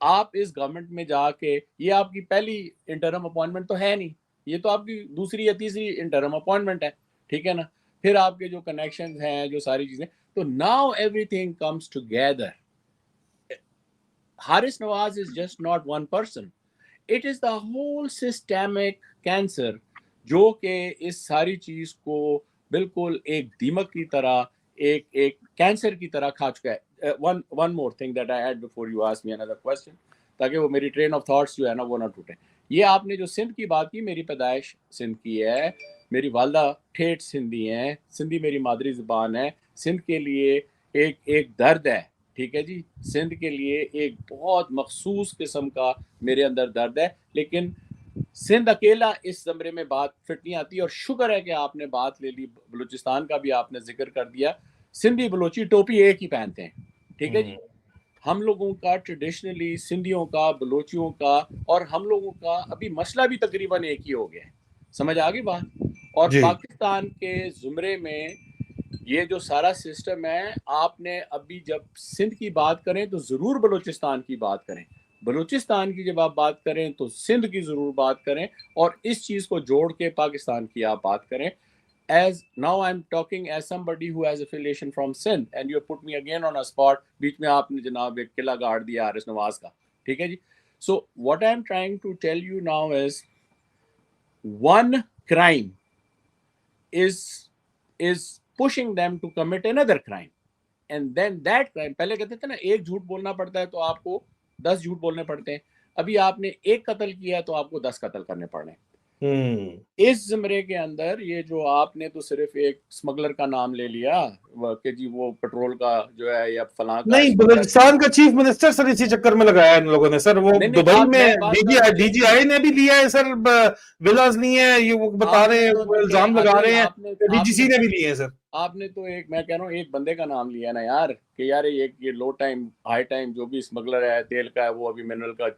آپ اس گورنمنٹ میں جا کے, یہ آپ کی پہلی انٹرم اپوائنٹمنٹ تو ہے نہیں, یہ تو آپ کی دوسری یا تیسری انٹرم اپوائنٹمنٹ ہے, ٹھیک ہے نا. پھر آپ کے جو کنیکشنز ہیں, جو ساری چیزیں, تو now every thing comes together. Haris Nawaz is just not one person. It is the whole systemic cancer جو کہ اس ساری چیز کو بالکل ایک دیمک کی طرح, ایک کینسر کی طرح کھا چکا ہے. one more thing that I add before you ask me another question, تاکہ وہ میری ٹرین آف تھاٹس جو ہے نا وہ نہ ٹوٹے. یہ آپ نے جو سندھ کی بات کی, میری پیدائش سندھ کی ہے, میری والدہ ٹھیٹھ سندھی ہیں, سندھی میری مادری زبان ہے. سندھ کے لیے ایک درد ہے, ٹھیک ہے جی, سندھ کے لیے ایک بہت مخصوص قسم کا میرے اندر درد ہے. لیکن سندھ اکیلا اس زمرے میں بات فٹ نہیں آتی, اور شکر ہے کہ آپ نے بات لے لی, بلوچستان کا بھی آپ نے ذکر کر دیا. سندھی بلوچی ٹوپی ایک ہی پہنتے ہیں, ٹھیک ہے جی. ہم لوگوں کا ٹریڈیشنلی سندھیوں کا, بلوچیوں کا اور ہم لوگوں کا ابھی مسئلہ بھی تقریباً ایک ہی ہو گیا ہے, سمجھ آ گئی بات. اور پاکستان کے زمرے میں یہ جو سارا سسٹم ہے, آپ نے ابھی جب سندھ کی بات کریں تو ضرور بلوچستان کی بات کریں, بلوچستان کی جب آپ بات کریں تو سندھ کی ضرور بات کریں, اور اس چیز کو جوڑ کے پاکستان کی آپ بات کریں. As now I'm talking as somebody who has affiliation from Sindh, and you put me again on a spot, بیچ میں آپ نے جناب ایک قلعہ گاڑ دیا حارث نواز کا, ٹھیک ہے جی. So what I'm trying to tell you now is one crime is pushing them to commit another crime, and then that crime, پہلے کہتے تھے نا ایک جھوٹ بولنا پڑتا ہے تو آپ کو 10 جھوٹ بولنے پڑتے ہیں, ابھی آپ نے ایک قتل کیا ہے تو آپ کو 10 قتل کرنے پڑ رہے ہیں. اس زمرے کے اندر یہ جو آپ نے تو صرف ایک سمگلر کا نام لے لیا کہ جی وہ پیٹرول کا جو ہے یا فلاں کا, نہیں, بلوچستان کا چیف منسٹر سر اسی چکر میں لگایا ان لوگوں نے سر. وہ دبئی میں ڈی جی آئی نے بھی لیا ہے سر, ولاز نہیں ہے, یہ وہ بتا رہے ہیں, الزام لگا رہے ہیں, ڈی جی سی نے بھی لیے ہیں سر. آپ نے تو ایک, میں کہہ رہا ہوں ایک بندے کا نام لیا نا یار, کہ یار یہ لو ٹائم ہائی ٹائم جو بھی اسمگلر ہے تیل کا ہے, وہ ابھی منرل کا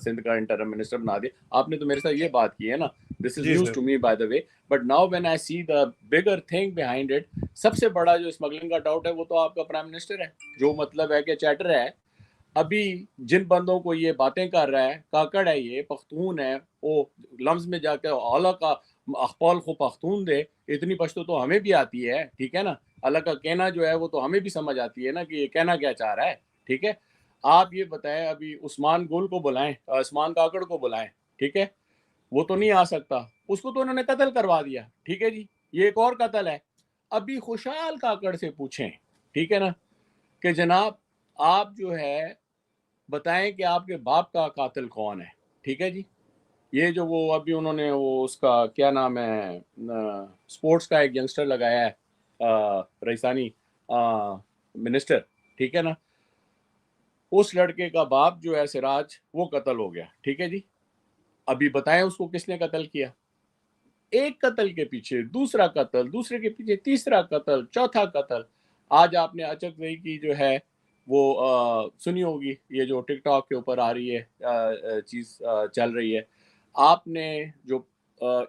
سندھ کا انٹرم منسٹر بنا دیا. آپ نے تو میرے ساتھ یہ بات کی ہے نا, this is news to me by the way, but now when I see the bigger thing behind it, سب سے بڑا جو اسمگلنگ کا ڈاؤٹ ہے وہ تو آپ کا پرائم منسٹر ہے, جو مطلب ہے کہ چیٹر ہے. ابھی جن بندوں کو یہ باتیں کر رہا ہے, کاکڑ ہے, یہ پختون ہے, وہ لمز میں جا کے اولا کا اخپال کو پختون دے, اتنی پشتو تو ہمیں بھی آتی ہے, ٹھیک ہے نا. اللہ کا کہنا جو ہے وہ تو ہمیں بھی سمجھ آتی ہے نا کہ یہ کہنا کیا چاہ رہا ہے, ٹھیک ہے. آپ یہ بتائیں, ابھی عثمان گل کو بلائیں, عثمان کاکڑ کو بلائیں, ٹھیک ہے, وہ تو نہیں آ سکتا, اس کو تو انہوں نے قتل کروا دیا, ٹھیک ہے جی. یہ ایک اور قتل ہے. ابھی خوشحال کاکڑ سے پوچھیں, ٹھیک ہے نا, کہ جناب آپ جو ہے بتائیں کہ آپ کے باپ کا قاتل کون ہے, ٹھیک ہے جی. یہ جو وہ ابھی انہوں نے وہ اس کا کیا نام ہے, سپورٹس کا ایک ینگسٹر لگایا ہے رئیسانی منسٹر, ٹھیک ہے نا, اس لڑکے کا باپ جو ہے سراج, وہ قتل ہو گیا, ٹھیک ہے جی. ابھی بتائیں اس کو کس نے قتل کیا. ایک قتل کے پیچھے دوسرا قتل, دوسرے کے پیچھے تیسرا قتل, چوتھا قتل. آج آپ نے اچک زئی کی جو ہے وہ سنی ہوگی, یہ جو ٹک ٹاک کے اوپر آ رہی ہے چیز چل رہی ہے. آپ نے جو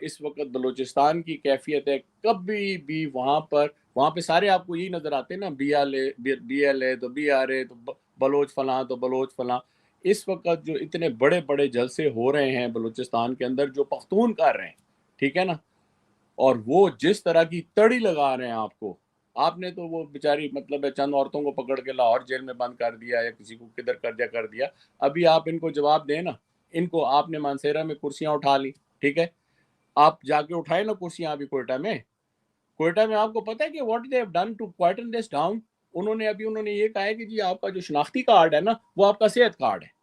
اس وقت بلوچستان کی کیفیت ہے, کبھی بھی وہاں پہ سارے آپ کو یہی نظر آتے ہیں نا, بی ایل اے تو بی آر اے تو بلوچ فلاں تو بلوچ فلاں. اس وقت جو اتنے بڑے بڑے جلسے ہو رہے ہیں بلوچستان کے اندر جو پختون کر رہے ہیں, ٹھیک ہے نا, اور وہ جس طرح کی تڑی لگا رہے ہیں آپ کو. آپ نے تو وہ بیچاری مطلب چند عورتوں کو پکڑ کے لاہور جیل میں بند کر دیا, یا کسی کو کدھر کر دیا. ابھی آپ ان کو جواب دیں نا, ان کو آپ نے مانسیرا میں کرسیاں اٹھا لی, ٹھیک ہے, آپ جا کے اٹھائے نا کرسیاں ابھی کوئٹہ میں آپ کو پتہ ہے کہ what they have done to quieten this down. انہوں نے یہ کہا ہے کہ جی آپ کا جو شناختی کارڈ ہے نا, وہ آپ کا صحت کارڈ ہے.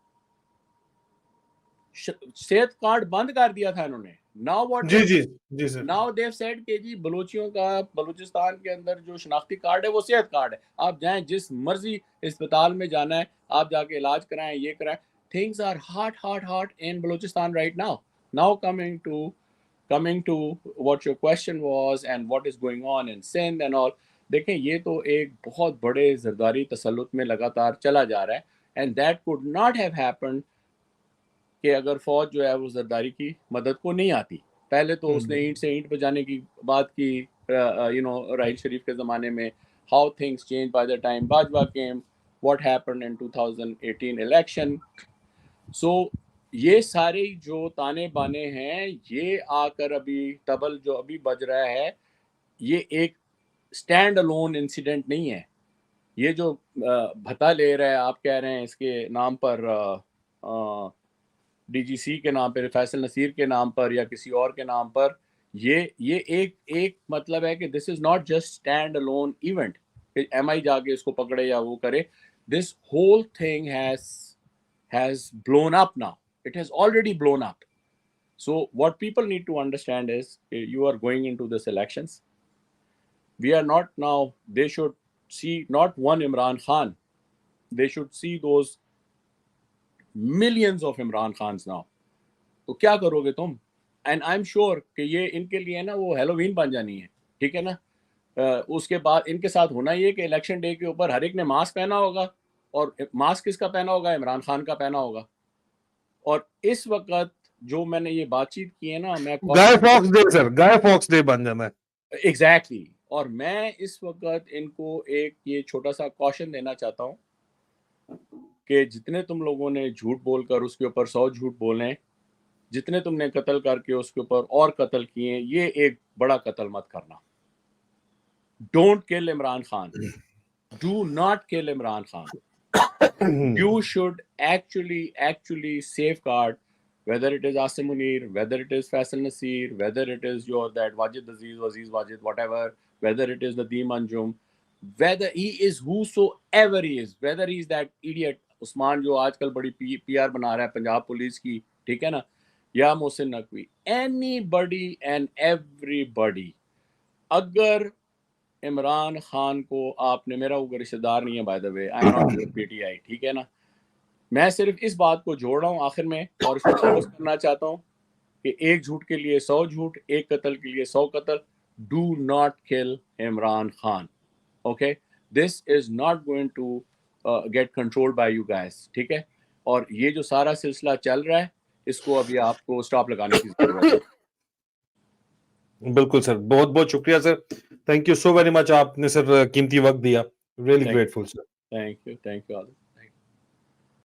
صحت کارڈ بند کر دیا تھا انہوں نے. Now they've said کہ جی بلوچیوں کا بلوچستان کے اندر جو شناختی کارڈ ہے وہ صحت کارڈ ہے, آپ جائیں جس مرضی اسپتال میں جانا ہے آپ جا کے علاج کرائیں, یہ کرائیں. Things are hot in Balochistan right now. Now coming to what your question was and what is going on in Sindh and all. دیکھیں یہ تو ایک بہت بڑے زرداری تسلط میں لگاتار چلا جا رہا ہے, and that could not have happened کہ اگر فوج جو ہے وہ زرداری کی مدد کو نہیں آتی. پہلے تو اس نے اینٹ سے اینٹ بجانے کی بات کی, راحیل شریف کے زمانے میں. How things change by the time Bajwa came, what happened in 2018 election. So یہ سارے جو تانے بانے ہیں یہ آ کر ابھی طبل جو ابھی بج رہا ہے یہ ایک اسٹینڈ الون انسیڈنٹ نہیں ہے. یہ جو بھتا لے رہا ہے آپ کہہ رہے ہیں اس کے نام پر ڈی جی سی کے نام پر فیصل نصیر کے نام پر یا کسی اور کے نام پر یہ ایک مطلب ہے کہ this is not just standalone event کہ ایم آئی جا کے اس کو پکڑے یا وہ کرے. This whole thing has blown up now. It has already blown up. So what people need to understand is you are going into this elections. We are not now, they should see not one Imran Khan. They should see those millions of Imran Khans now. تو کیا کرو گے تم؟ And I am sure کہ یہ ان کے لیے نا وہ ہیلووین بن جانی ہے. ٹھیک ہے نا. اس کے بعد ان کے ساتھ ہونا یہ کہ الیکشن ڈے کے اوپر ہر ایک نے ماسک پہنا ہوگا اور ماسک کس کا پہنا ہوگا؟ عمران خان کا پہنا ہوگا. اور اس وقت جو میں نے یہ بات چیت کی ہے نا میں گائے فاکس ڈے بن جانا ہے. ایگزیکٹلی. اور میں اس وقت ان کو ایک یہ چھوٹا سا کوشن دینا چاہتا ہوں کہ جتنے تم لوگوں نے جھوٹ بول کر اس کے اوپر 100 جھوٹ بولیں، جتنے تم نے قتل کر کے اس کے اوپر اور قتل کیے، یہ ایک بڑا قتل مت کرنا. ڈونٹ کل Imran Khan. Do not kill Imran Khan. You should actually safeguard whether it is Asim Munir, whether it is Faisal Nasir, whether it is that Wajid Aziz Wajid, whatever, whether it is Nadeem Anjum, whether he is whosoever he is, whether he is that idiot عثمان جو آج کل بڑی P R بنا رہا ہے Punjab police کی، ٹھیک ہے نا، یا Mohsin Naqvi, anybody and everybody. اگر عمران خان کو آپ نے، میرا وہ رشتہ دار نہیں ہے by the way, I am not P T I, ٹھیک ہے نا، میں صرف اس بات کو جوڑ رہا ہوں آخر میں اور اس کو فوکس کرنا چاہتا ہوں کہ ایک جھوٹ کے لیے 100 جھوٹ، ایک قتل کے لیے 100 قتل. Do not kill Imran Khan. Okay, this is not going to get control by you guys. ٹھیک ہے. اور یہ جو سارا سلسلہ چل رہا ہے اس کو ابھی آپ کو سٹاپ لگانے کی ضرورت ہے. بالکل سر، بہت بہت شکریہ sir. Thank you so very much. آپ نے سر قیمتی وقت دیا. Really grateful sir. Thank you.